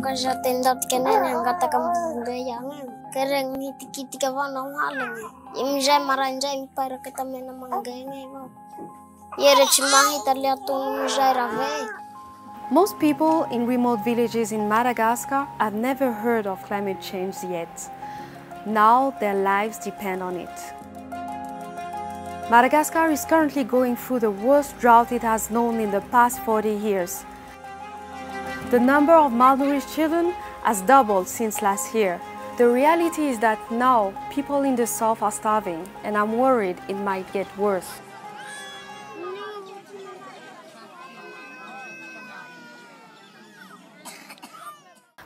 Most people in remote villages in Madagascar have never heard of climate change yet. Now their lives depend on it. Madagascar is currently going through the worst drought it has known in the past 40 years. The number of malnourished children has doubled since last year. The reality is that now people in the south are starving, and I'm worried it might get worse.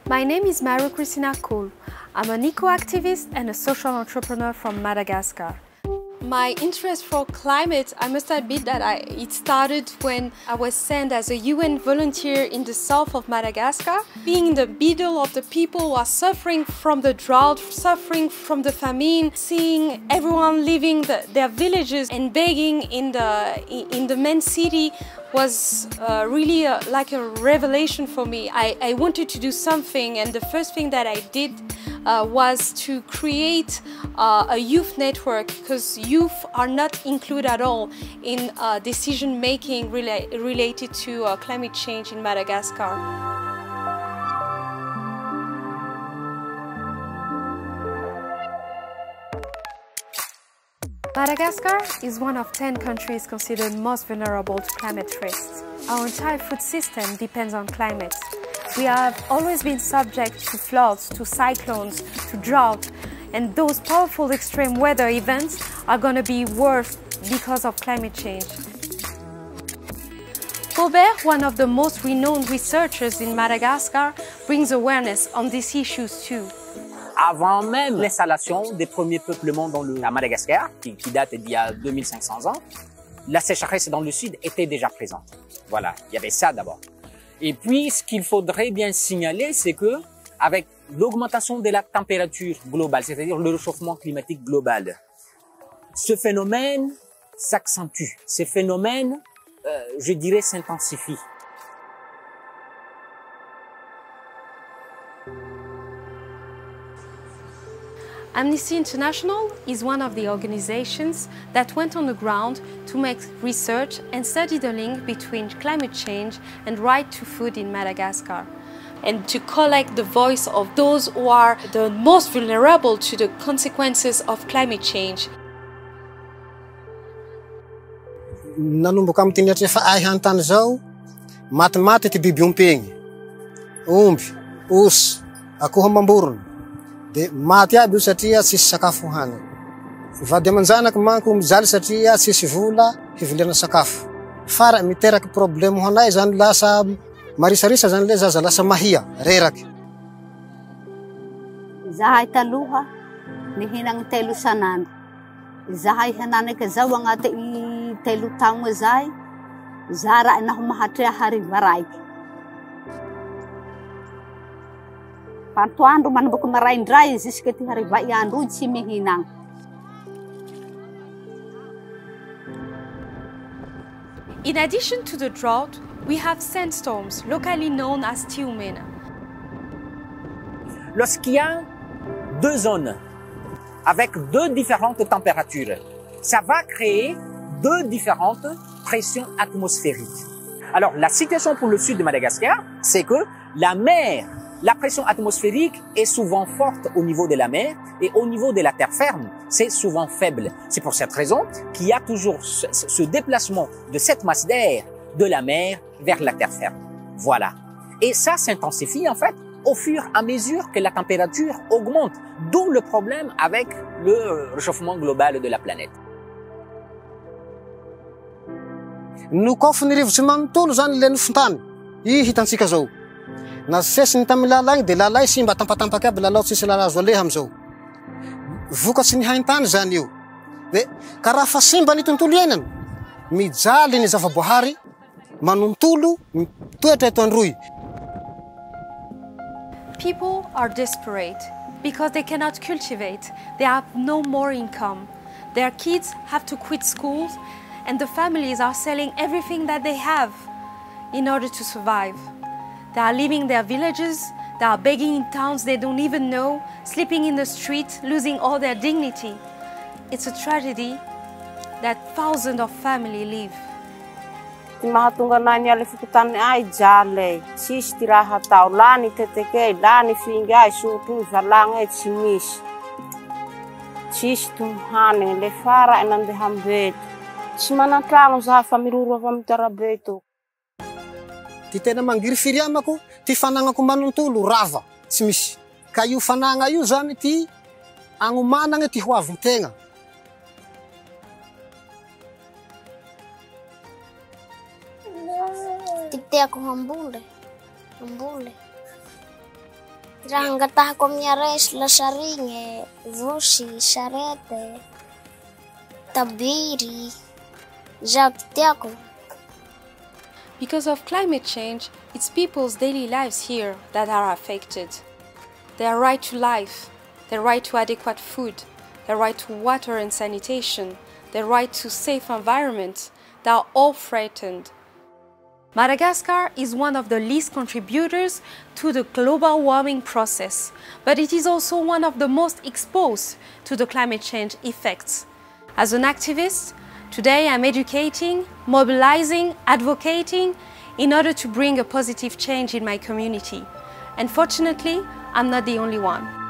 My name is Marie-Christina Kool. I'm an eco-activist and a social entrepreneur from Madagascar. My interest for climate, I must admit that it started when I was sent as a UN volunteer in the south of Madagascar. Being in the middle of the people who are suffering from the drought, suffering from the famine, seeing everyone leaving their villages and begging in the main city was really like a revelation for me. I wanted to do something, and the first thing that I did was to create a youth network, because youth are not included at all in decision making related to climate change in Madagascar. Madagascar is one of 10 countries considered most vulnerable to climate risks. Our entire food system depends on climate. We have always been subject to floods, to cyclones, to drought, and those powerful extreme weather events are going to be worse because of climate change. Robert, one of the most renowned researchers in Madagascar, brings awareness on these issues too. Avant même l'installation des premiers peuplements à Madagascar, qui date d'il y a 2500 ans, la sécheresse dans le sud était déjà présente. Voilà, il y avait ça d'abord. Et puis, ce qu'il faudrait bien signaler, c'est que avec l'augmentation de la température globale, c'est-à-dire le réchauffement climatique global, ce phénomène s'accentue. Ce phénomène, je dirais, s'intensifie. Amnesty International is one of the organizations that went on the ground to make research and study the link between climate change and right to food in Madagascar, and to collect the voice of those who are the most vulnerable to the consequences of climate change. Nanomboka amin'ny teny fa ay hantany zao, matimaty ty biby ompegny, omby, osy, akoho amam-borona. De maty aby io satria tsisy sakafo hany. Vady aman-janaka manko mijaly satria tsisy vola hiviliana sakafo. Fara miteraky problemo hanay zany lasa marisarisa zany le zaza lasa mahia, reraky. Zahay taloha nihinagny 3 sanandro. Zahay hananaka zao agnaty 3 taogna zay, zara naho mahatrea hariva raiky. Pantoandro manomboky maraindray jusque ty hariva iandro tsy mihinagna. In addition to the drought, we have sandstorms, locally known as tiumena. Lorsqu'il y a 2 zones avec 2 différentes températures, ça va créer 2 différentes pressions atmosphériques. Alors, la situation pour le sud de Madagascar, c'est que la pression atmosphérique est souvent forte au niveau de la mer, et au niveau de la terre ferme, c'est souvent faible. C'est pour cette raison qu'il y a toujours ce déplacement de cette masse d'air de la mer vers la terre ferme. Voilà. Et ça s'intensifie en fait au fur et à mesure que la température augmente, d'où le problème avec le réchauffement global de la planète. No kafa ny rivotsy manontolo zany le nofintany, hitantsika zao. Na sesiny tamy lalagny de lalay simba tampatampaky aby lalao tsisy lala azo aleha amizao. Vokatsy ny haintany zany io. De karaha fa simba ny tontolo iainana, mijaly ny zavaboahary manontolo toetra eto androy. People are desperate because they cannot cultivate. They have no more income. Their kids have to quit schools, and the families are selling everything that they have in order to survive. They are leaving their villages, They are begging in towns they don't even know, sleeping in the street, losing all their dignity. It's a tragedy that thousands of families live. Mahatonga nai ale fukutani ai jale, sis tiraha tau lani teteke, lani finga ai sutu valanga e chimis. Sis tumhane le fara enande hambet. Simana tlango sa famiruru famtarabeto. Ty tena mangiry firiamako, ty fanagnako manontolo rava, tsy misy. Ka io fanagna io zany ty agnomanagna ty hoavin-tegna. Titeako hambole. Raha angatahako amin'ny aresy lasarigny, vosy, sarety, tabiry, zaho titeako. Because of climate change, it's people's daily lives here that are affected. Their right to life, their right to adequate food, their right to water and sanitation, their right to safe environment, they are all threatened. Madagascar is one of the least contributors to the global warming process, but it is also one of the most exposed to the climate change effects. As an activist, today I'm educating, mobilizing, advocating in order to bring a positive change in my community. Unfortunately, I'm not the only one.